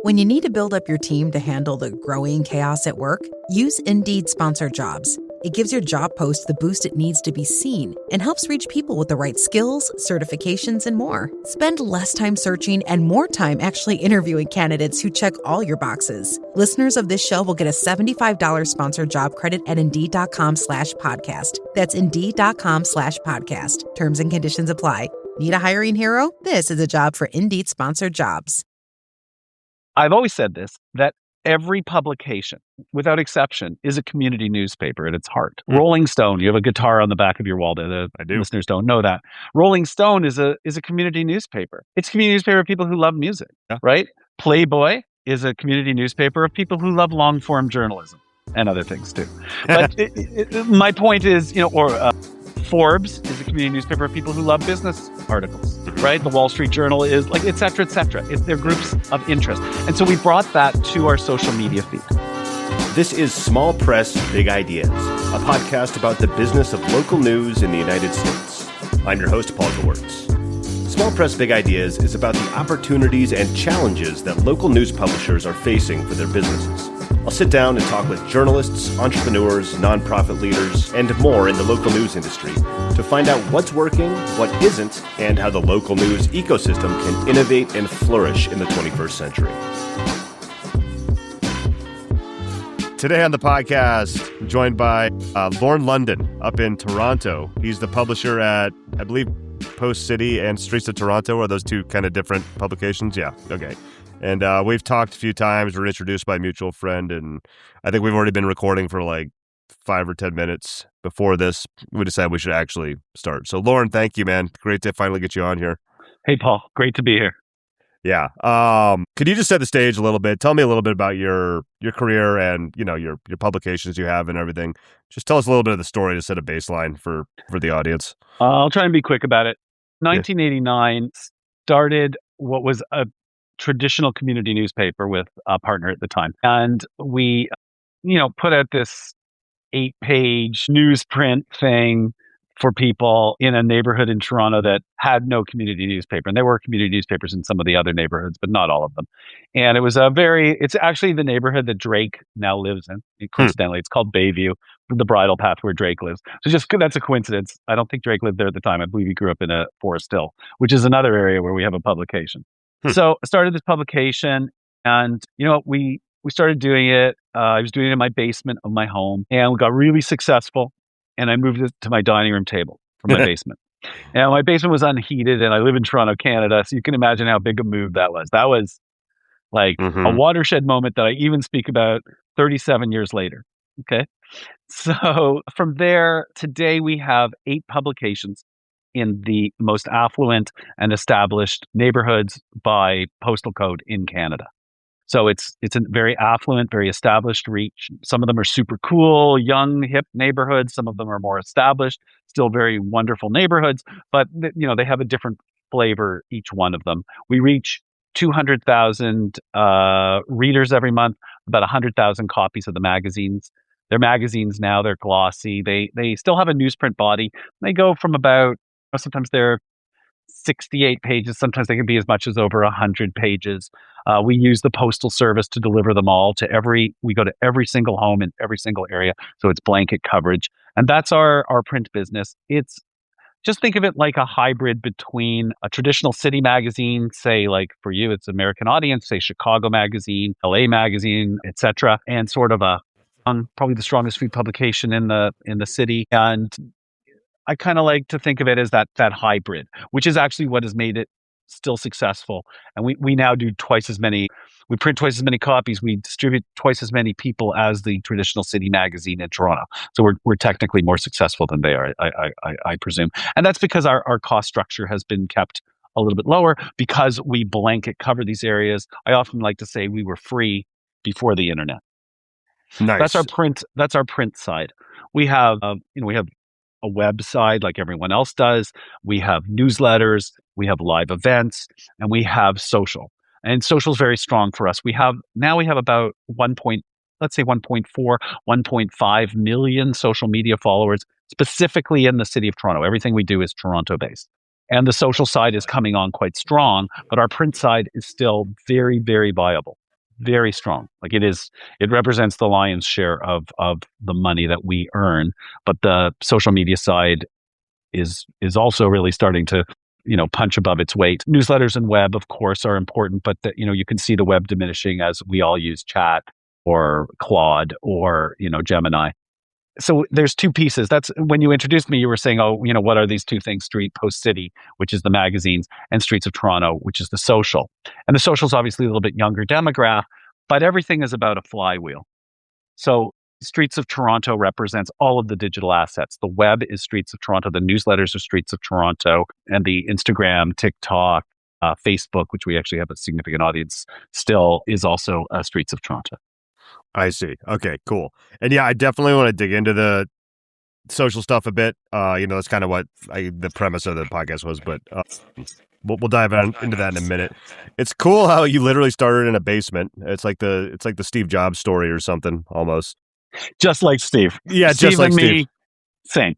When you need to build up your team to handle the growing chaos at work, use Indeed Sponsored Jobs. It gives your job post the boost it needs to be seen and helps reach people with the right skills, certifications, and more. Spend less time searching and more time actually interviewing candidates who check all your boxes. Listeners of this show will get a $75 sponsored job credit at Indeed.com/podcast. That's Indeed.com/podcast. Terms and conditions apply. Need a hiring hero? This is a job for Indeed Sponsored Jobs. I've always said this, that every publication, without exception, is a community newspaper at its heart. Rolling Stone, you have a guitar on the back of your wall. I do. Listeners don't know that. Rolling Stone is a community newspaper. It's a community newspaper of people who love music, right? Playboy is a community newspaper of people who love long-form journalism and other things too. But my point is, Forbes is a community newspaper of people who love business articles, right? The Wall Street Journal is like, et cetera, et cetera. They're groups of interest. And so we brought that to our social media feed. This is Small Press, Big Ideas, a podcast about the business of local news in the United States. I'm your host, Paul Gewertz. Small Press, Big Ideas is about the opportunities and challenges that local news publishers are facing for their businesses. I'll sit down and talk with journalists, entrepreneurs, nonprofit leaders, and more in the local news industry to find out what's working, what isn't, and how the local news ecosystem can innovate and flourish in the 21st century. Today on the podcast, I'm joined by Lorne London up in Toronto. He's the publisher at, I believe, Post City and Streets of Toronto. Are those two kind of different publications? Yeah, okay. And we've talked a few times. We're introduced by a mutual friend, and I think we've already been recording for like 5 or 10 minutes. Before this, we decided we should actually start. So, Lorne, thank you, man. Great to finally get you on here. Hey, Paul. Great to be here. Yeah. Could you just set the stage a little bit? Tell me a little bit about your career and your publications you have and everything. Just tell us a little bit of the story to set a baseline for the audience. I'll try and be quick about it. 1989 started what was a traditional community newspaper with a partner at the time. And we, put out this 8-page newsprint thing for people in a neighborhood in Toronto that had no community newspaper. And there were community newspapers in some of the other neighborhoods, but not all of them. And it was it's actually the neighborhood that Drake now lives in. Coincidentally, it's called Bayview, the bridle path where Drake lives. So that's a coincidence. I don't think Drake lived there at the time. I believe he grew up in Forest Hill, which is another area where we have a publication. So I started this publication and, we started doing it. I was doing it in my basement of my home and we got really successful. And I moved it to my dining room table from my basement. And my basement was unheated and I live in Toronto, Canada. So you can imagine how big a move that was. That was like a watershed moment that I even speak about 37 years later. Okay. So from there, today we have 8 publications in the most affluent and established neighborhoods by postal code in Canada. So it's a very affluent, very established reach. Some of them are super cool, young, hip neighborhoods. Some of them are more established, still very wonderful neighborhoods, but they have a different flavor, each one of them. We reach 200,000 readers every month, about 100,000 copies of the magazines. They're magazines now, they're glossy. They still have a newsprint body. They go from about, sometimes they're 68 pages. Sometimes they can be as much as over 100 pages. We use the postal service to deliver them all we go to every single home in every single area. So it's blanket coverage. And that's our print business. Just think of it like a hybrid between a traditional city magazine, say like for you, it's American Audience, say Chicago Magazine, LA Magazine, etc., and sort of probably the strongest food publication in the city. And I kind of like to think of it as that hybrid, which is actually what has made it still successful. And we now do we print twice as many copies, we distribute twice as many people as the traditional city magazine in Toronto. So we're technically more successful than they are, I presume. And that's because our cost structure has been kept a little bit lower because we blanket cover these areas. I often like to say we were free before the internet. Nice. That's our print side. We have a website like everyone else does. We have newsletters, we have live events, and we have social. And social is very strong for us. We have about 1.4, 1.5 million social media followers, specifically in the city of Toronto. Everything we do is Toronto-based. And the social side is coming on quite strong, but our print side is still very, very viable. very strong. Like it represents the lion's share of the money that we earn. But the social media side is also really starting to, punch above its weight. Newsletters and web, of course, are important, but you can see the web diminishing as we all use chat or Claude or, Gemini. So there's two pieces. That's when you introduced me, you were saying, what are these two things? Street, Post City, which is the magazines, and Streets of Toronto, which is the social. And the social is obviously a little bit younger demographic, but everything is about a flywheel. So Streets of Toronto represents all of the digital assets. The web is Streets of Toronto. The newsletters are Streets of Toronto, and the Instagram, TikTok, Facebook, which we actually have a significant audience still, is also Streets of Toronto. I see. Okay, cool. And yeah, I definitely want to dig into the social stuff a bit. That's kind of what the premise of the podcast was, but we'll dive into that in a minute. It's cool how you literally started in a basement. It's like the Steve Jobs story or something almost. Just like Steve. Yeah, Steve just like and Steve. Me, same.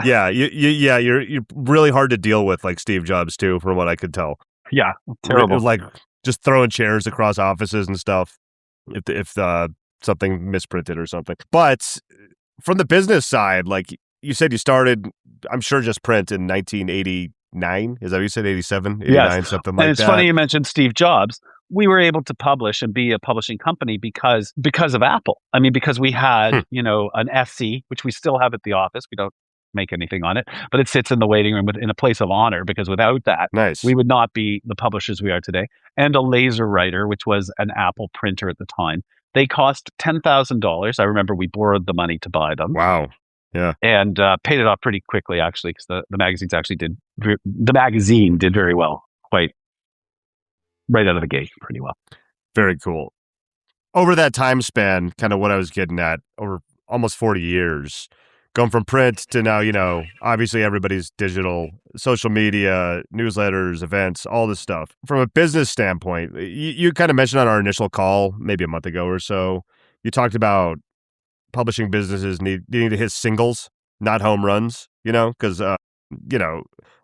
Yeah, you're really hard to deal with, like Steve Jobs too, from what I could tell. Yeah, terrible. Like just throwing chairs across offices and stuff. If something misprinted or something. But from the business side, like you said, you started, I'm sure, just print in 1989. Is that what you said? 87, 89, yes. Something like that. And it's funny you mentioned Steve Jobs. We were able to publish and be a publishing company because of Apple. I mean, because we had, an SE, which we still have at the office. We don't make anything on it, but it sits in the waiting room in a place of honor, because without that, we would not be the publishers we are today. And a laser writer, which was an Apple printer at the time. They cost $10,000. I remember we borrowed the money to buy them. Wow. Yeah. And paid it off pretty quickly, actually, because the magazine did very well, quite right out of the gate, pretty well. Very cool. Over that time span, kind of what I was getting at, over almost 40 years, going from print to now, obviously everybody's digital, social media, newsletters, events, all this stuff. From a business standpoint, you kind of mentioned on our initial call, maybe a month ago or so, you talked about publishing businesses needing to hit singles, not home runs, because,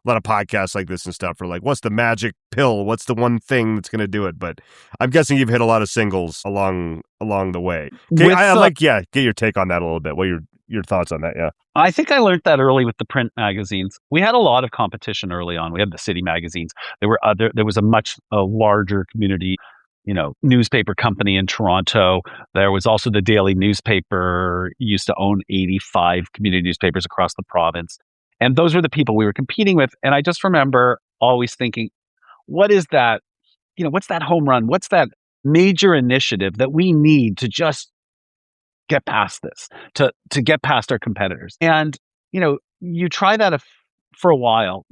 a lot of podcasts like this and stuff are like, what's the magic pill? What's the one thing that's going to do it? But I'm guessing you've hit a lot of singles along the way. Okay, I'd like, get your take on that a little bit. What your thoughts on that? Yeah. I think I learned that early with the print magazines. We had a lot of competition early on. We had the city magazines. There was a much larger community, newspaper company in Toronto. There was also the Daily newspaper, used to own 85 community newspapers across the province. And those were the people we were competing with. And I just remember always thinking, what is that? What's that home run? What's that major initiative that we need to just get past this, to get past our competitors? And, you try that for a while,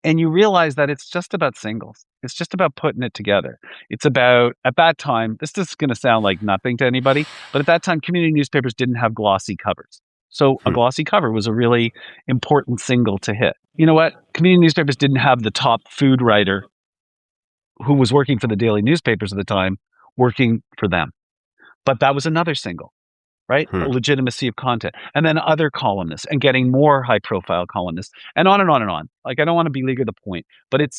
and you realize that it's just about singles. It's just about putting it together. It's about, at that time, this is going to sound like nothing to anybody, but at that time, community newspapers didn't have glossy covers. So a glossy cover was a really important single to hit. You know what? Community newspapers didn't have the top food writer who was working for the daily newspapers at the time working for them. But that was another single, right? The legitimacy of content. And then other columnists and getting more high profile columnists and on and on and on. Like, I don't want to beleaguer the point, but it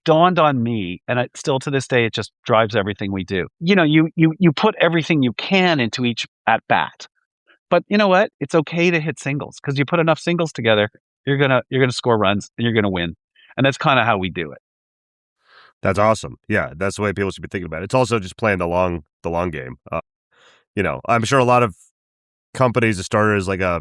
dawned on me, and still to this day, it just drives everything we do. You put everything you can into each at bat. But you know what? It's okay to hit singles, because you put enough singles together, you're gonna score runs and you're gonna win. And that's kind of how we do it. That's awesome. Yeah, that's the way people should be thinking about it. It's also just playing the long game. I'm sure a lot of companies that started as like a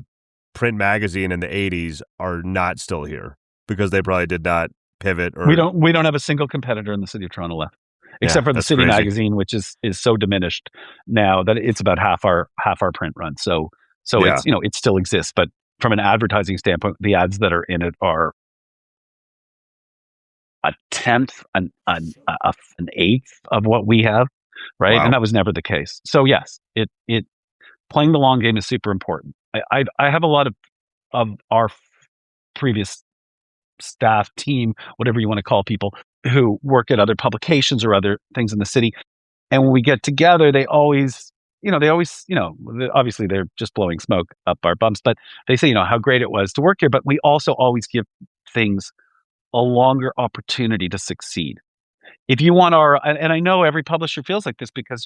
print magazine in the 80s are not still here because they probably did not pivot. Or we don't have a single competitor in the city of Toronto left, except for the city magazine, which is so diminished now that it's about half our print run. So it's, it still exists, but from an advertising standpoint, the ads that are in it are a tenth, an eighth of what we have, right? Wow. And that was never the case. So yes, it playing the long game is super important. I have a lot of our previous staff, team, whatever you want to call people, who work at other publications or other things in the city. And when we get together, they always, obviously they're just blowing smoke up our bumps, but they say, how great it was to work here. But we also always give things a longer opportunity to succeed. if you want and I know every publisher feels like this because,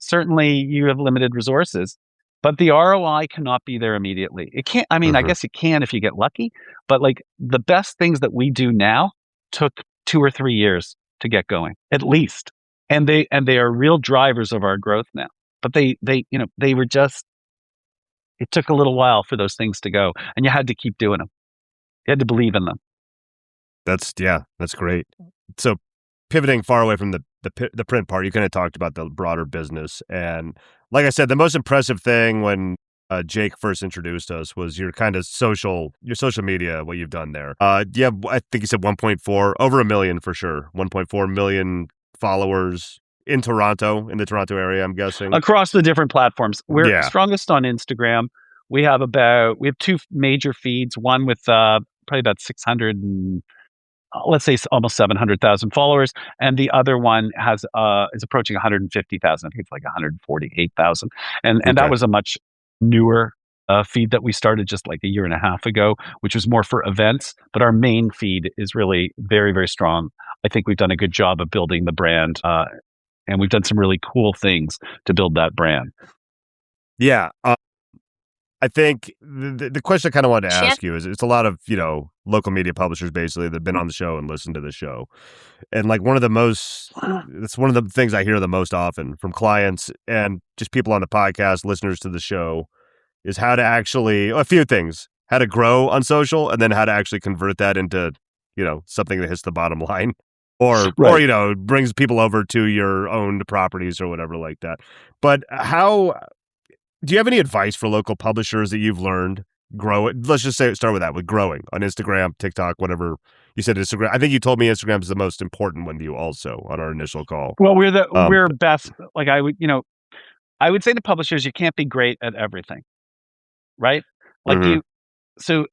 certainly you have limited resources, but the ROI cannot be there immediately. It can't, I mean, I guess it can if you get lucky, but like the best things that we do now took 2 or 3 years to get going, at least. And they are real drivers of our growth now. But they were just, it took a little while for those things to go, and you had to keep doing them. You had to believe in them. That's great. So pivoting far away from the print part, you kind of talked about the broader business. And like I said, the most impressive thing when Jake first introduced us was your kind of social media, what you've done there. I think you said 1.4, over a million for sure. 1.4 million followers in Toronto, in the Toronto area, I'm guessing. Across the different platforms. We're strongest on Instagram. We have two major feeds, one with probably about 600 and let's say almost 700,000 followers, and the other one is approaching 150,000. I think it's like 148,000, and that was a much newer feed that we started just like a year and a half ago, which was more for events. But our main feed is really very, very strong. I think we've done a good job of building the brand, and we've done some really cool things to build that brand. Yeah. I think the question I kind of wanted to ask you is, it's a lot of, local media publishers basically that have been on the show and listened to the show. And like it's one of the things I hear the most often from clients and just people on the podcast, listeners to the show, is how to actually, a few things, how to grow on social, and then how to actually convert that into, something that hits the bottom line. Or brings people over to your owned properties or whatever like that. But do you have any advice for local publishers that you've learned grow it? Let's just start with that, with growing on Instagram, TikTok, whatever. You said Instagram. I think you told me Instagram is the most important one to you also on our initial call. Well, we're best. Like I would say to publishers, you can't be great at everything, right? Like so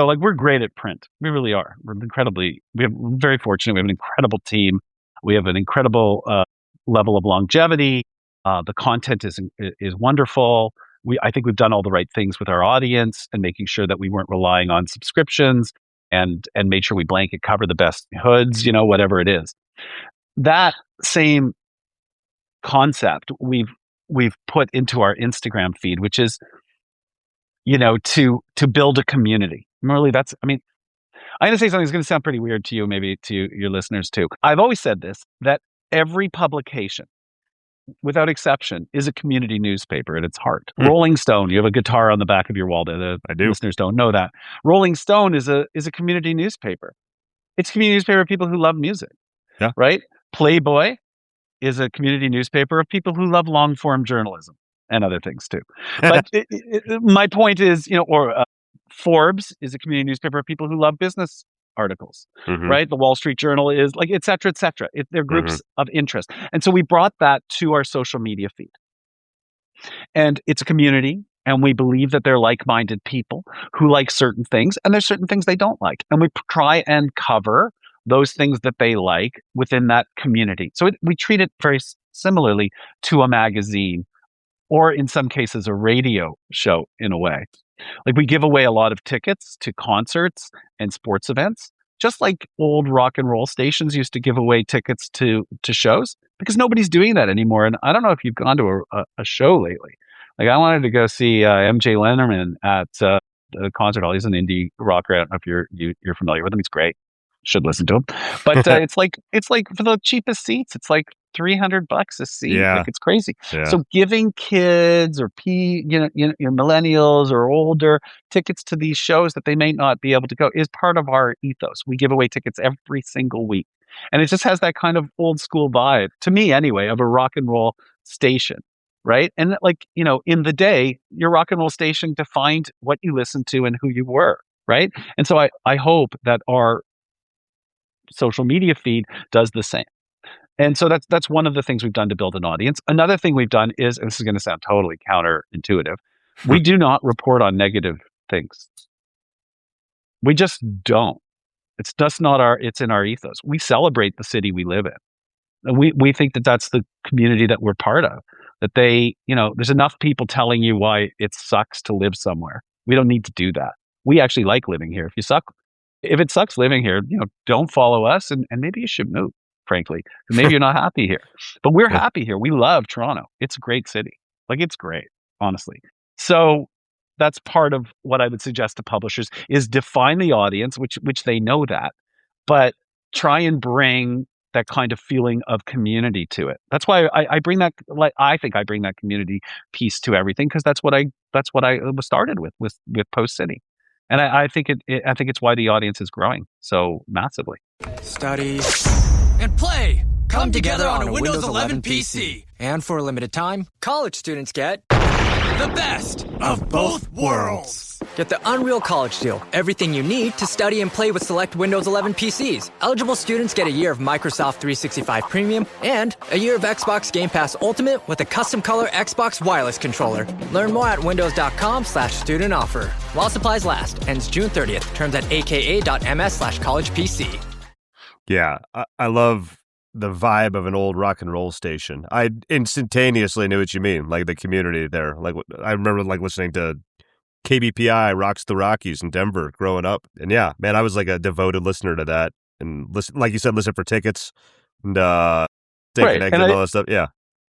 like we're great at print. We really are. We're very fortunate. We have an incredible team. We have an incredible level of longevity. The content is wonderful. I think we've done all the right things with our audience and making sure that we weren't relying on subscriptions and made sure we blanket cover the best hoods, whatever it is. That same concept we've put into our Instagram feed, which is, to build a community. Really, I'm going to say something that's going to sound pretty weird to you, maybe to your listeners too. I've always said this, that every publication, without exception, is a community newspaper at its heart. Rolling Stone, you have a guitar on the back of your wall. I do. Listeners don't know that. Rolling Stone is a community newspaper. It's a community newspaper of people who love music. Yeah. Right? Playboy is a community newspaper of people who love long form journalism and other things too. But my point is, Forbes is a community newspaper of people who love business articles, right? The Wall Street Journal is like, et cetera, et cetera. They're groups of interest. And so we brought that to our social media feed. And it's a community, and we believe that they're like-minded people who like certain things, and there's certain things they don't like. And we try and cover those things that they like within that community. So we treat it very similarly to a magazine, or in some cases, a radio show in a way. Like we give away a lot of tickets to concerts and sports events, just like old rock and roll stations used to give away tickets to shows, because nobody's doing that anymore. And I don't know if you've gone to a show lately. Like I wanted to go see MJ Lennerman at the concert hall. He's an indie rocker. I don't know if you're familiar with him. He's great. Should listen to him. But it's like for the cheapest seats, it's like $300 a seat. Yeah. Like it's crazy. Yeah. So giving kids or your millennials or older tickets to these shows that they may not be able to go is part of our ethos. We give away tickets every single week. And it just has that kind of old school vibe, to me anyway, of a rock and roll station. Right. And in the day, your rock and roll station defined what you listened to and who you were. Right. And so I hope that our social media feed does the same. And so that's one of the things we've done to build an audience. Another thing we've done is, and this is going to sound totally counterintuitive, we do not report on negative things. We just don't. It's just not it's in our ethos. We celebrate the city we live in. And we think that that's the community that we're part of, that there's enough people telling you why it sucks to live somewhere. We don't need to do that. We actually like living here. If it sucks living here, don't follow us and maybe you should move. frankly. Maybe you're not happy here, but we're happy here. We love Toronto. It's a great city. Like, it's great, honestly. So that's part of what I would suggest to publishers is define the audience, which they know that, but try and bring that kind of feeling of community to it. That's why I bring that, like, I think I bring that community piece to everything, because that's what I was started with Post City. And I think I think it's why the audience is growing so massively. Study and play come together on a Windows 11 PC. And for a limited time, college students get the best of both worlds. Get the Unreal College Deal. Everything you need to study and play with select Windows 11 PCs. Eligible students get a year of Microsoft 365 Premium and a year of Xbox Game Pass Ultimate with a custom color Xbox wireless controller. Learn more at windows.com/student offer. While supplies last. Ends June 30th. Terms at aka.ms/collegepc. Yeah, I love the vibe of an old rock and roll station. I instantaneously knew what you mean, like the community there. Like, I remember like listening to KBPI Rocks the Rockies in Denver growing up. And yeah, man, I was like a devoted listener to that. And listen, like you said, listen for tickets and stay connected and all that stuff. Yeah.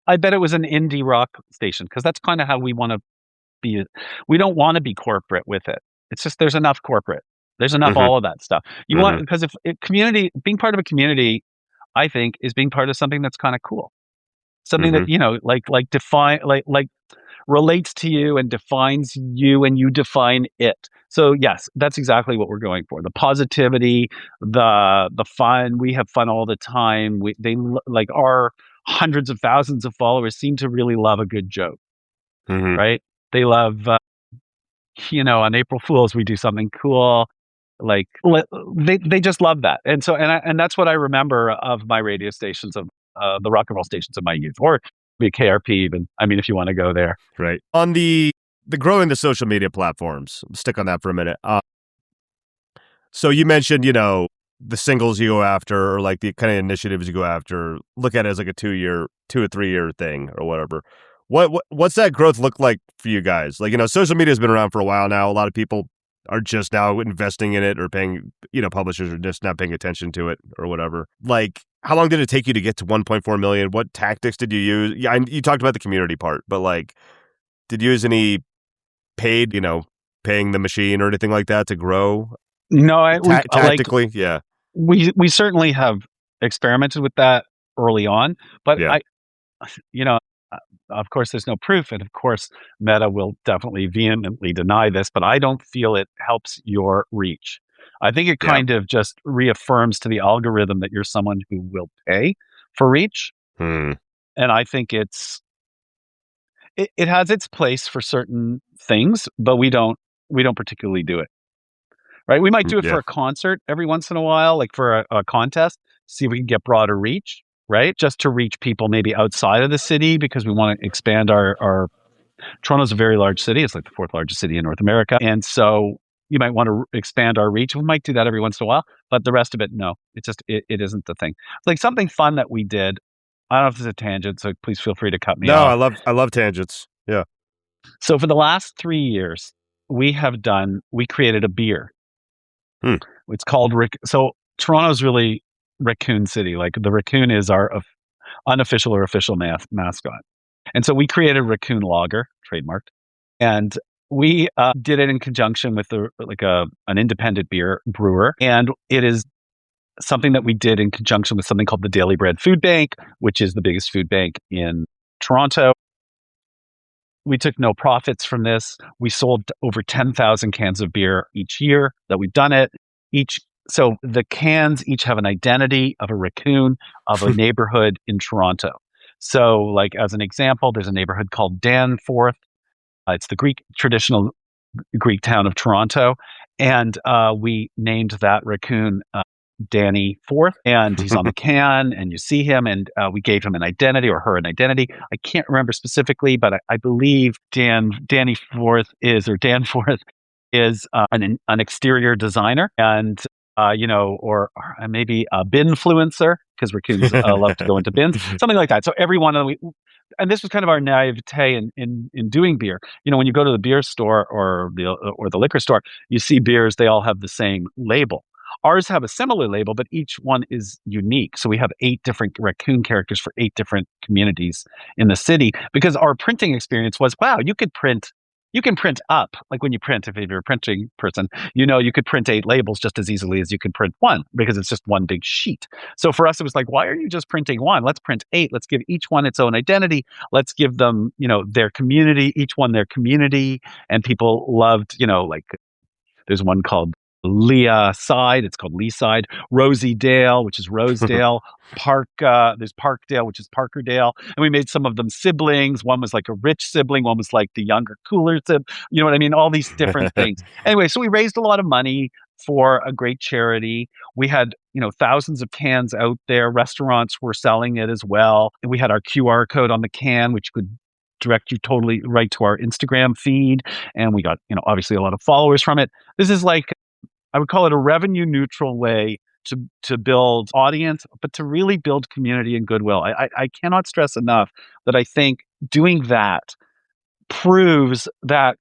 I bet it was an indie rock station, because that's kind of how we want to be. We don't want to be corporate with it. It's just there's enough corporate. There's enough all of that stuff. You want, because if community, being part of a community, I think, is being part of something that's kind of cool. Something that, you know, like define, like relates to you and defines you, and you define it. So yes, that's exactly what we're going for. The positivity, the fun. We have fun all the time. Like our hundreds of thousands of followers seem to really love a good joke, right? They love, on April Fools, we do something cool. Like they just love that. And so, and that's what I remember of my radio stations, of the rock and roll stations of my youth, or be KRP even. I mean, if you want to go there. Right. On the growing the social media platforms, stick on that for a minute. So you mentioned, the singles you go after, or like the kind of initiatives you go after, look at it as like a 2 or 3 year thing or whatever. What's that growth look like for you guys? Like, social media has been around for a while now. A lot of people are just now investing in it, or paying, publishers are just not paying attention to it or whatever. Like, how long did it take you to get to 1.4 million? What tactics did you use? Yeah, you talked about the community part, but like, did you use any paid, paying the machine or anything like that to grow? No, tactically, yeah. We certainly have experimented with that early on, but of course, there's no proof. And of course, Meta will definitely vehemently deny this, but I don't feel it helps your reach. I think it kind of just reaffirms to the algorithm that you're someone who will pay for reach. And I think it has its place for certain things, but we don't particularly do it. Right? We might do it for a concert every once in a while, like for a contest, see if we can get broader reach. Right? Just to reach people maybe outside of the city, because we want to expand our Toronto's a very large city. It's like the 4th largest city in North America. And so you might want to expand our reach. We might do that every once in a while, but the rest of it, no, it isn't the thing. Like something fun that we did. I don't know if it's a tangent, so please feel free to cut me off. No, I love tangents. Yeah. So for the last 3 years, we created a beer. It's called So Toronto's really Raccoon City. Like the raccoon is our unofficial or official mascot. And so we created Raccoon Lager, trademarked, and we did it in conjunction with an independent beer brewer. And it is something that we did in conjunction with something called the Daily Bread Food Bank, which is the biggest food bank in Toronto. We took no profits from this. We sold over 10,000 cans of beer each year that we've done it. So the cans each have an identity of a raccoon of a neighborhood in Toronto. So like as an example, there's a neighborhood called Danforth. It's the traditional Greek town of Toronto. And we named that raccoon Danny Forth, and he's on the can, and you see him, and we gave him an identity, or her an identity. I can't remember specifically, but I believe Danforth is an exterior designer, and or maybe a binfluencer, because raccoons love to go into bins, something like that. So every one of them, and this was kind of our naivete in doing beer. When you go to the beer store or the liquor store, you see beers, they all have the same label. Ours have a similar label, but each one is unique. So we have 8 different raccoon characters for 8 different communities in the city, because our printing experience was, wow, you can print up, like when you print, if you're a printing person, you could print 8 labels just as easily as you could print one, because it's just one big sheet. So for us, it was like, why are you just printing one? Let's print 8. Let's give each one its own identity. Let's give them, their community, each one their community. And people loved, like there's one called Leah Side. It's called Lee Side. Rosie Dale, which is Rosedale. There's Parkdale, which is Parkerdale. And we made some of them siblings. One was like a rich sibling. One was like the younger, cooler sibling. You know what I mean? All these different things. Anyway, so we raised a lot of money for a great charity. We had, thousands of cans out there. Restaurants were selling it as well. And we had our QR code on the can, which could direct you totally right to our Instagram feed. And we got, obviously a lot of followers from it. This is like, I would call it a revenue neutral way to build audience, but to really build community and goodwill. I cannot stress enough that I think doing that proves that,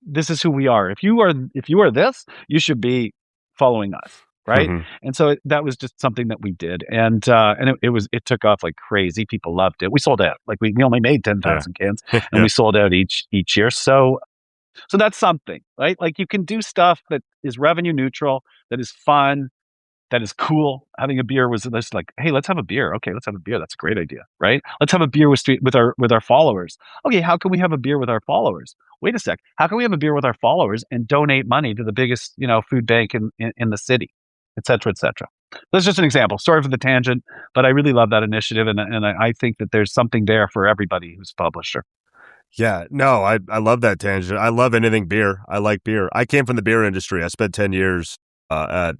this is who we are. If you are this, you should be following us. Right. Mm-hmm. And so that was just something that we did. And it took off like crazy. People loved it. We sold out. Like we only made 10,000 cans and we sold out each year. So that's something, right? Like you can do stuff that is revenue neutral, that is fun, that is cool. Having a beer was just like, hey, let's have a beer. Okay, let's have a beer. That's a great idea, right? Let's have a beer with our followers. Okay, how can we have a beer with our followers? Wait a sec. How can we have a beer with our followers and donate money to the biggest, food bank in the city, et cetera, et cetera? That's just an example. Sorry for the tangent, but I really love that initiative, and I think that there's something there for everybody who's a publisher. Yeah, no, I love that tangent. I love anything beer. I like beer. I came from the beer industry. I spent 10 years at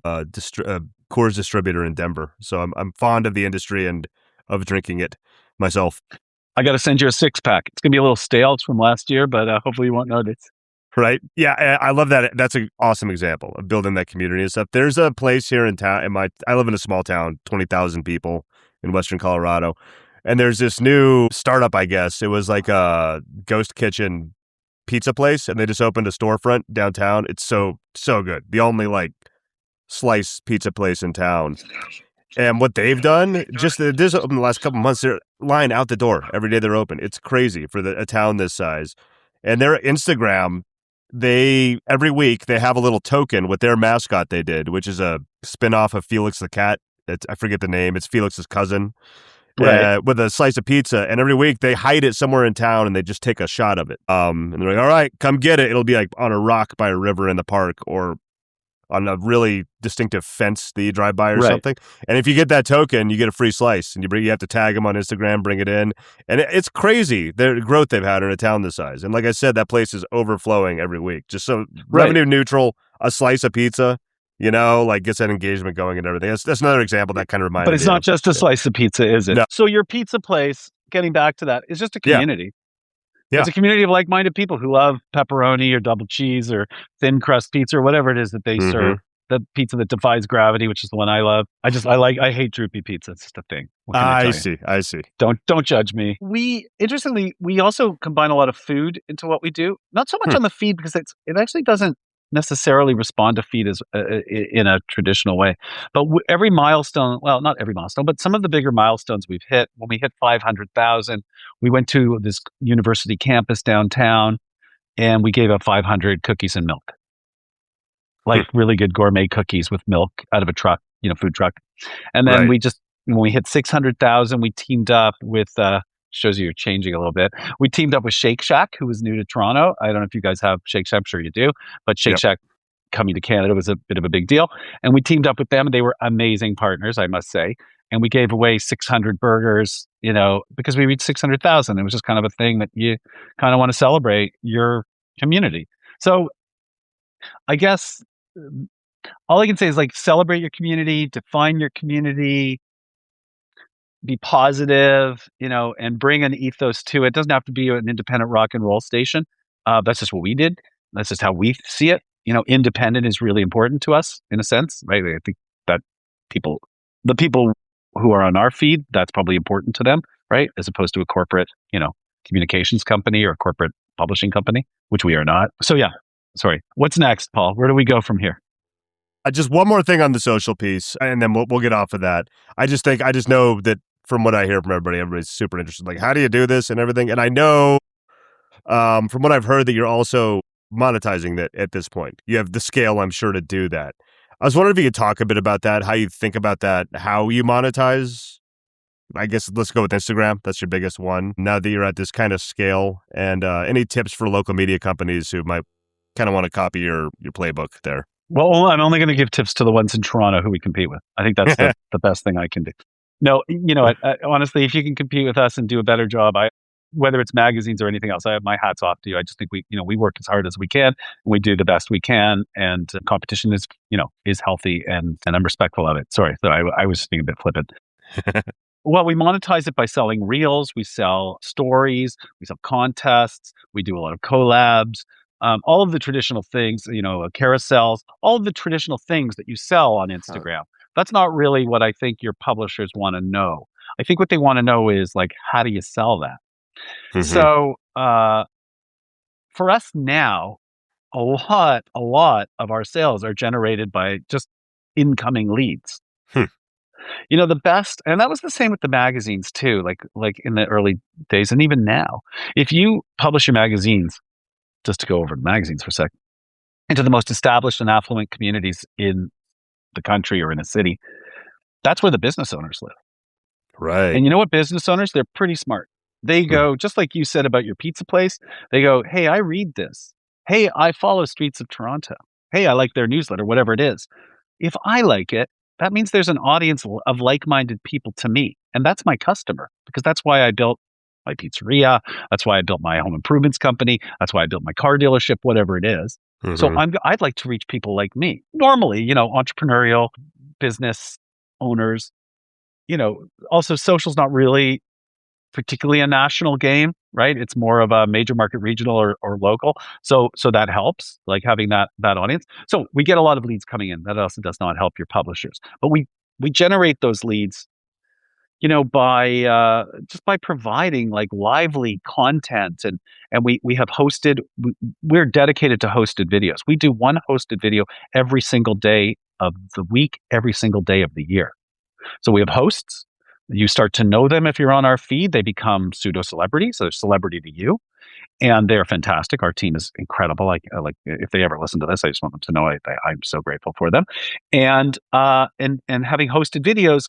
Coors distributor in Denver. So I'm fond of the industry and of drinking it myself. I got to send you a 6-pack. It's going to be a little stale. It's from last year, but hopefully you won't notice. Right. Yeah, I love that. That's an awesome example of building that community and stuff. There's a place here in town. I live in a small town, 20,000 people in Western Colorado. And there's this new startup, I guess. It was like a ghost kitchen pizza place, and they just opened a storefront downtown. It's so good. The only like slice pizza place in town. And what they've done, just this open the last couple of months, they're lying out the door every day. They're open. It's crazy for a town this size. And their Instagram, every week they have a little token with their mascot they did, which is a spinoff of Felix the cat. I forget the name. It's Felix's cousin. Right. With a slice of pizza, and every week they hide it somewhere in town and they just take a shot of it. And they're like, all right, come get it. It'll be like on a rock by a river in the park, or on a really distinctive fence that you drive by or something. And if you get that token, you get a free slice, and you have to tag them on Instagram, bring it in. And it's crazy, the growth they've had in a town this size. And like I said, that place is overflowing every week. Just so revenue neutral, a slice of pizza, like gets that engagement going and everything. That's another example that kind of reminds me. But it's not just a slice of pizza, is it? No. So your pizza place, getting back to that, is just a community. Yeah. It's a community of like-minded people who love pepperoni or double cheese or thin crust pizza or whatever it is that they serve. The pizza that defies gravity, which is the one I love. I hate droopy pizza. It's just a thing. I see. Don't judge me. Interestingly, we also combine a lot of food into what we do. Not so much on the feed, because it actually doesn't necessarily respond to feed as in a traditional way. But every milestone, well, not every milestone, but some of the bigger milestones we've hit, when we hit 500,000, we went to this university campus downtown and we gave out 500 cookies and milk. Like really good gourmet cookies with milk out of a truck, food truck. And then when we hit 600,000, we teamed up with, shows you're changing a little bit. We teamed up with Shake Shack, who was new to Toronto. I don't know if you guys have Shake Shack. I'm sure you do. But Shake Shack coming to Canada was a bit of a big deal. And we teamed up with them, and they were amazing partners, I must say. And we gave away 600 burgers, because we reached 600,000. It was just kind of a thing that you kind of want to celebrate your community. So I guess all I can say is like celebrate your community, define your community, be positive, and bring an ethos to it. It doesn't have to be an independent rock and roll station. That's just what we did. That's just how we see it. Independent is really important to us in a sense, right? I think that the people who are on our feed, that's probably important to them, right? As opposed to a corporate, communications company or a corporate publishing company, which we are not. So yeah, sorry. What's next, Paul? Where do we go from here? Just one more thing on the social piece, and then we'll get off of that. I just know that from what I hear from everybody's super interested. Like, how do you do this and everything? And I know from what I've heard that you're also monetizing that at this point. You have the scale, I'm sure, to do that. I was wondering if you could talk a bit about that, how you think about that, how you monetize. I guess let's go with Instagram. That's your biggest one. Now that you're at this kind of scale, and any tips for local media companies who might kind of want to copy your playbook there? Well, I'm only going to give tips to the ones in Toronto who we compete with. I think that's the best thing I can do. No, honestly, if you can compete with us and do a better job, whether it's magazines or anything else, I have my hats off to you. I just think we work as hard as we can, and we do the best we can, and competition is healthy, and I'm respectful of it. Sorry, so I was just being a bit flippant. Well, we monetize it by selling reels, we sell stories, we sell contests, we do a lot of collabs, all of the traditional things, carousels, all of the traditional things that you sell on Instagram. That's not really what I think your publishers want to know. I think what they want to know is, like, how do you sell that? Mm-hmm. So for us now, a lot of our sales are generated by just incoming leads. The best, and that was the same with the magazines too, like in the early days, and even now. If you publish your magazines, just to go over the magazines for a sec, into the most established and affluent communities in the country or in a city, that's where the business owners live. Right. And you know what business owners, they're pretty smart. They go, just like you said about your pizza place, they go, hey, I read this. Hey, I follow Streets of Toronto. Hey, I like their newsletter, whatever it is. If I like it, that means there's an audience of like-minded people to me. And that's my customer, because that's why I built my pizzeria. That's why I built my home improvements company. That's why I built my car dealership, whatever it is. Mm-hmm. So I'd like to reach people like me. Normally, entrepreneurial business owners, also social's not really particularly a national game, right? It's more of a major market, regional or local. So that helps, like having that audience. So we get a lot of leads coming in. That also does not help your publishers. But we generate those leads, by just by providing like lively content, and we have hosted. We're dedicated to hosted videos. We do one hosted video every single day of the week, every single day of the year. So we have hosts. You start to know them if you're on our feed. They become pseudo celebrities, so they're celebrity to you, and they're fantastic. Our team is incredible. Like if they ever listen to this, I just want them to know I'm so grateful for them. And having hosted videos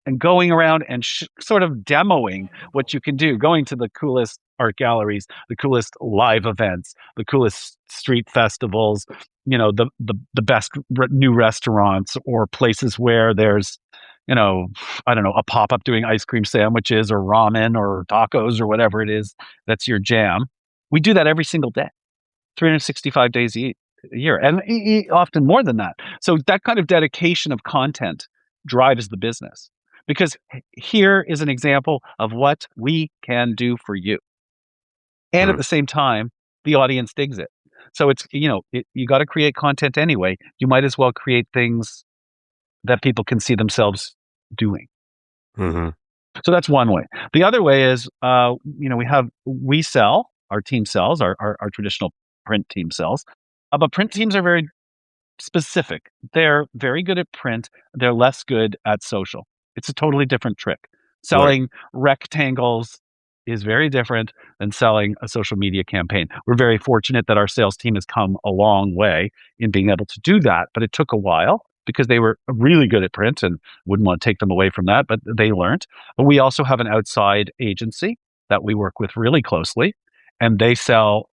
and going around and sort of demoing what you can do, going to the coolest art galleries, the coolest live events, the coolest street festivals, the best new restaurants or places where there's, I don't know, a pop-up doing ice cream sandwiches or ramen or tacos or whatever it is that's your jam. We do that every single day, 365 days a year, and often more than that. So that kind of dedication of content drives the business, because here is an example of what we can do for you. And at the same time, the audience digs it. So it's, you got to create content anyway. You might as well create things that people can see themselves doing. Mm-hmm. So that's one way. The other way is, we sell, our team sells, our traditional print team sells, but print teams are very specific. They're very good at print. They're less good at social. It's a totally different trick. Selling rectangles is very different than selling a social media campaign. We're very fortunate that our sales team has come a long way in being able to do that, but it took a while, because they were really good at print, and wouldn't want to take them away from that, but they learned. But we also have an outside agency that we work with really closely, and they sell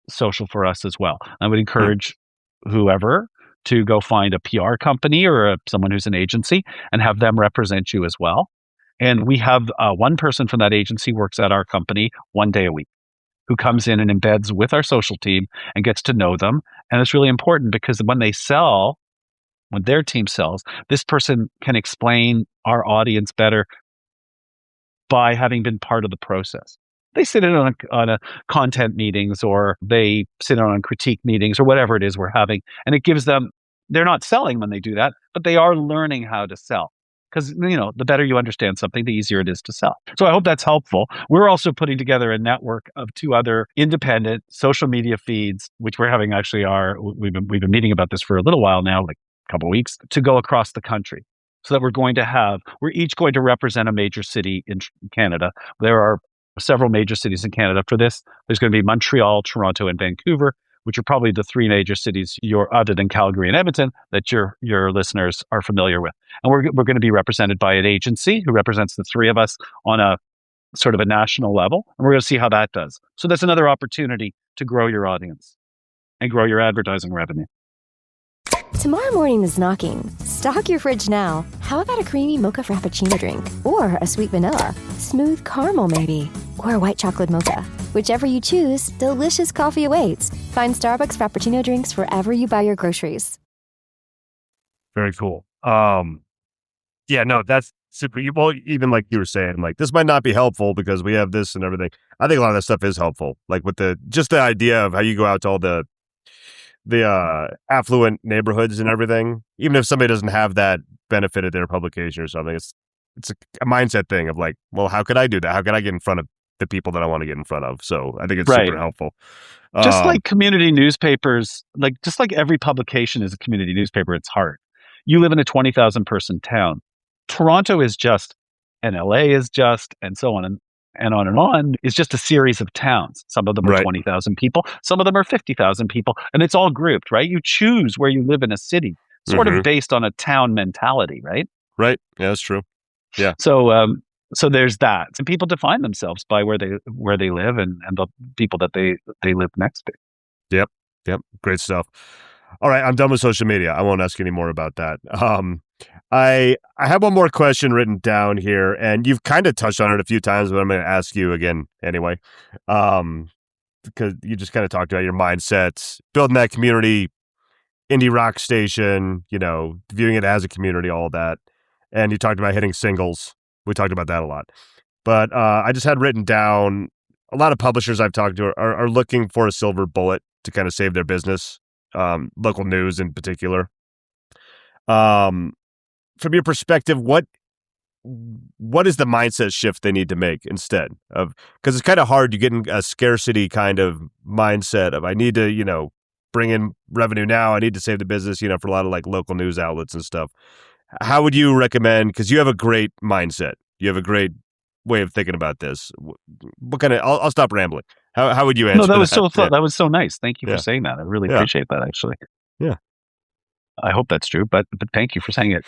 social for us as well. I would encourage whoever to go find a PR company or someone who's an agency and have them represent you as well. And we have one person from that agency works at our company 1 day a week, who comes in and embeds with our social team and gets to know them. And it's really important, because when their team sells, this person can explain our audience better by having been part of the process. They sit in on a content meetings, or they sit in on critique meetings, or whatever it is we're having. And it gives them, they're not selling when they do that, but they are learning how to sell. Because, the better you understand something, the easier it is to sell. So I hope that's helpful. We're also putting together a network of 2 other independent social media feeds, which we're having we've been meeting about this for a little while now, like couple of weeks, to go across the country. So that we're each going to represent a major city in Canada. There are several major cities in Canada. For this, there's going to be Montreal, Toronto, and Vancouver, which are probably the three major cities other than Calgary and Edmonton that your listeners are familiar with. And we're going to be represented by an agency who represents the three of us on a sort of a national level. And we're going to see how that does. So that's another opportunity to grow your audience and grow your advertising revenue. Tomorrow morning is knocking. Stock your fridge now. How about a creamy mocha frappuccino drink? Or a sweet vanilla? Smooth caramel maybe? Or a white chocolate mocha? Whichever you choose, delicious coffee awaits. Find Starbucks Frappuccino drinks wherever you buy your groceries. Very cool. Yeah, no, that's super. Well, even like you were saying, like, this might not be helpful because we have this and everything. I think a lot of that stuff is helpful. Like with the idea of how you go out to all the affluent neighborhoods and everything, even if somebody doesn't have that benefit of their publication or something, it's a mindset thing of like, well, how could I do that? How could I get in front of the people that I want to get in front of? So I think it's super helpful. Just like community newspapers, just like every publication is a community newspaper, it's hard. You live in a 20,000 person town. Toronto is just, and LA is just, and so on and on, is just a series of towns. Some of them are 20,000 people. Some of them are 50,000 people. And it's all grouped, right? You choose where you live in a city, sort of based on a town mentality, right? Right. Yeah, that's true. Yeah. So there's that. And people define themselves by where they live and the people that they live next to. Yep. Great stuff. All right. I'm done with social media. I won't ask any more about that. I have one more question written down here, and you've kind of touched on it a few times, but I'm going to ask you again anyway, because you just kind of talked about your mindset, building that community, indie rock station, viewing it as a community, all that. And you talked about hitting singles. We talked about that a lot. But I just had written down, a lot of publishers I've talked to are looking for a silver bullet to kind of save their business, local news in particular. From your perspective, what is the mindset shift they need to make instead of, because it's kind of hard to get in a scarcity kind of mindset of, I need to, bring in revenue now. I need to save the business, for a lot of like local news outlets and stuff. How would you recommend, because you have a great mindset, you have a great way of thinking about this. What kind of, I'll stop rambling. How would you answer that? No, that was so nice. Thank you for saying that. I really appreciate that, actually. Yeah. I hope that's true, but thank you for saying it.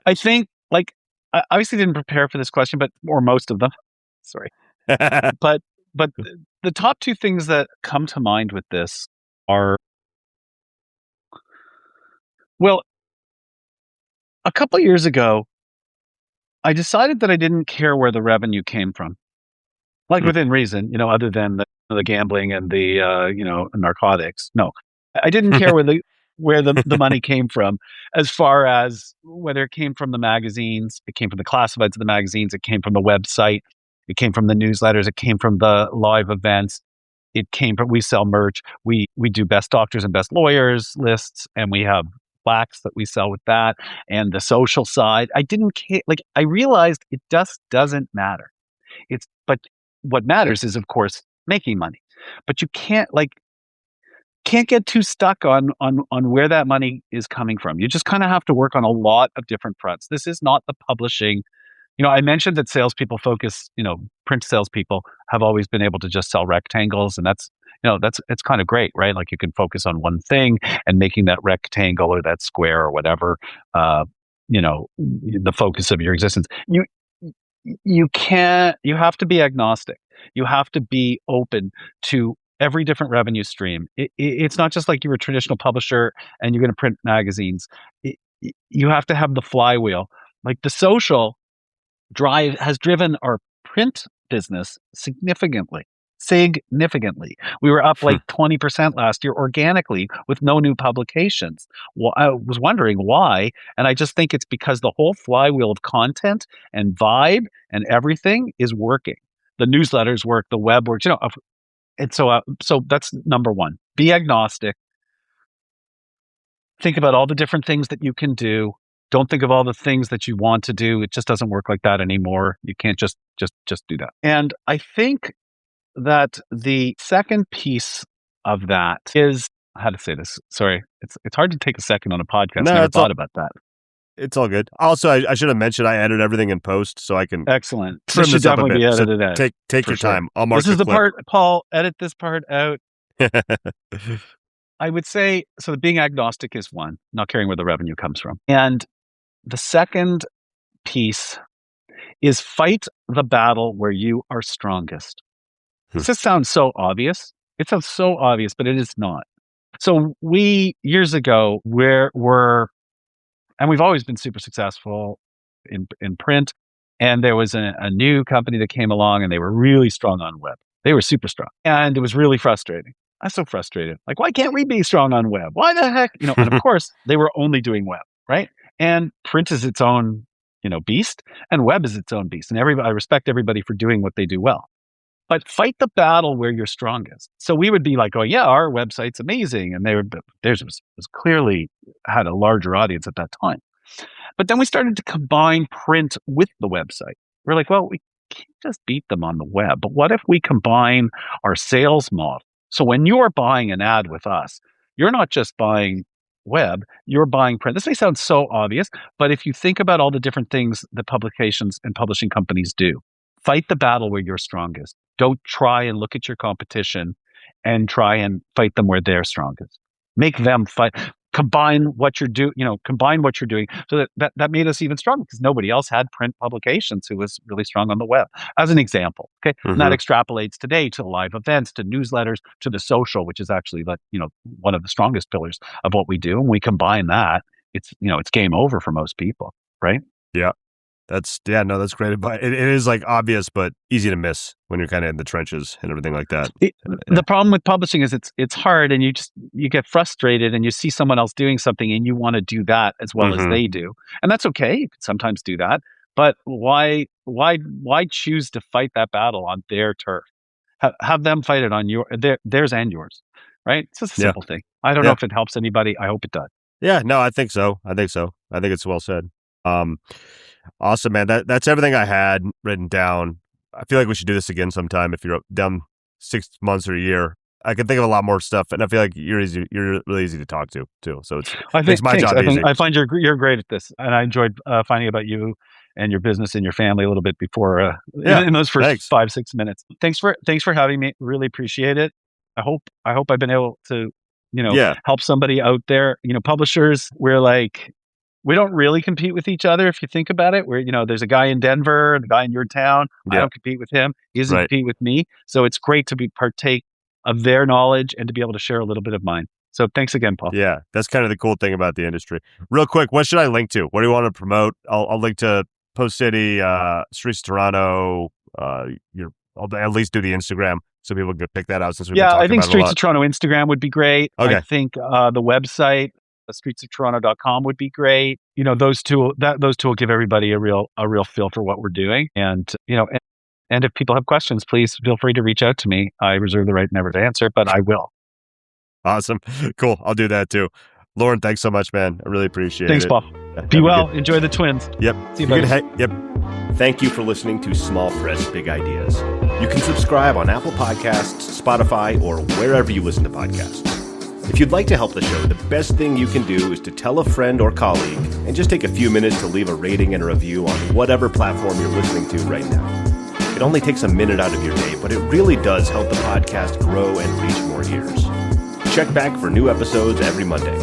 I think, I obviously didn't prepare for this question, or most of them. Sorry. But the top two things that come to mind with this are, well, a couple of years ago, I decided that I didn't care where the revenue came from, within reason, other than the gambling and the narcotics. No, I didn't care where the money came from, as far as whether it came from the magazines, it came from the classifieds of the magazines, it came from the website, it came from the newsletters, it came from the live events, we sell merch, we do best doctors and best lawyers lists, and we have plaques that we sell with that, and the social side. I didn't care. I realized it just doesn't matter. But what matters is, of course, making money. But you can't get too stuck on where that money is coming from. You just kind of have to work on a lot of different fronts. This is not the publishing. I mentioned that salespeople focus, print salespeople have always been able to just sell rectangles, and it's kind of great, right? You can focus on one thing and making that rectangle or that square or whatever, the focus of your existence. You have to be agnostic. You have to be open to every different revenue stream. It's not just like you're a traditional publisher and you're going to print magazines. You have to have the flywheel. The social drive has driven our print business significantly. We were up 20% last year organically with no new publications. Well, I was wondering why, and I just think it's because the whole flywheel of content and vibe and everything is working. The newsletters work, the web works, and so that's number one. Be agnostic. Think about all the different things that you can do. Don't think of all the things that you want to do. It just doesn't work like that anymore. You can't just do that. And I think that the second piece of that is how to say this. Sorry. It's hard to take a second on a podcast. No, I never thought about that. It's all good. Also, I should have mentioned I edit everything in post, so I can Excellent. trim This should this up a definitely bit. be So edited out. take your sure. time. I'll mark This is the clip. part, Paul, edit this part out. I would say, so being agnostic is one, not caring where the revenue comes from. And the second piece is fight the battle where you are strongest. This just sounds so obvious. It sounds so obvious, but it is not. So we, years ago, and we've always been super successful in print. And there was a new company that came along and they were really strong on web. They were super strong. And it was really frustrating. I was so frustrated. Like, why can't we be strong on web? Why the heck? And of course, they were only doing web, right? And print is its own, beast, and web is its own beast. And I respect everybody for doing what they do well. But fight the battle where you're strongest. So we would be like, oh yeah, our website's amazing. And theirs was clearly had a larger audience at that time. But then we started to combine print with the website. We're like, well, we can't just beat them on the web, but what if we combine our sales model? So when you're buying an ad with us, you're not just buying web, you're buying print. This may sound so obvious, but if you think about all the different things that publications and publishing companies do, fight the battle where you're strongest. Don't try and look at your competition and try and fight them where they're strongest. Make them fight. Combine what you're doing. So that made us even stronger because nobody else had print publications who was really strong on the web. As an example, okay, and that extrapolates today to live events, to newsletters, to the social, which is actually one of the strongest pillars of what we do. And we combine that, it's game over for most people, right? Yeah. That's great advice. It is like obvious, but easy to miss when you're kind of in the trenches and everything like that. The problem with publishing is it's hard, and you get frustrated, and you see someone else doing something, and you want to do that as well as they do, and that's okay. You can sometimes do that, but why choose to fight that battle on their turf? Have them fight it on theirs and yours, right? It's just a simple thing. I don't know if it helps anybody. I hope it does. Yeah, no, I think so. I think it's well said. Awesome, man. That's everything I had written down. I feel like we should do this again sometime if you're down 6 months or a year. I can think of a lot more stuff, and I feel like you're really easy to talk to too. So makes my job easy. I find you're great at this, and I enjoyed finding about you and your business and your family a little bit before in those first 5-6 minutes. Thanks for having me. Really appreciate it. I hope I've been able to help somebody out there. Publishers, we don't really compete with each other if you think about it. There's a guy in Denver and a guy in your town. I don't compete with him. He doesn't compete with me. So it's great to partake of their knowledge and to be able to share a little bit of mine. So thanks again, Paul. Yeah, that's kind of the cool thing about the industry. Real quick, what should I link to? What do you want to promote? I'll link to Post City, Streets of Toronto. I'll at least do the Instagram so people can pick that out since we've been talking I think about Streets of Toronto Instagram would be great. Okay. I think the website, streetsoftoronto.com would be great. Those two will give everybody a real feel for what we're doing. And and if people have questions, please feel free to reach out to me. I reserve the right never to answer, but I will. Awesome. Cool. I'll do that too. Lauren, thanks so much, man. I really appreciate it. Thanks, Paul. Be well. Enjoy the Twins. Yep. See you, buddy. Yep. Thank you for listening to Small Press Big Ideas. You can subscribe on Apple Podcasts, Spotify, or wherever you listen to podcasts. If you'd like to help the show, the best thing you can do is to tell a friend or colleague and just take a few minutes to leave a rating and a review on whatever platform you're listening to right now. It only takes a minute out of your day, but it really does help the podcast grow and reach more ears. Check back for new episodes every Monday.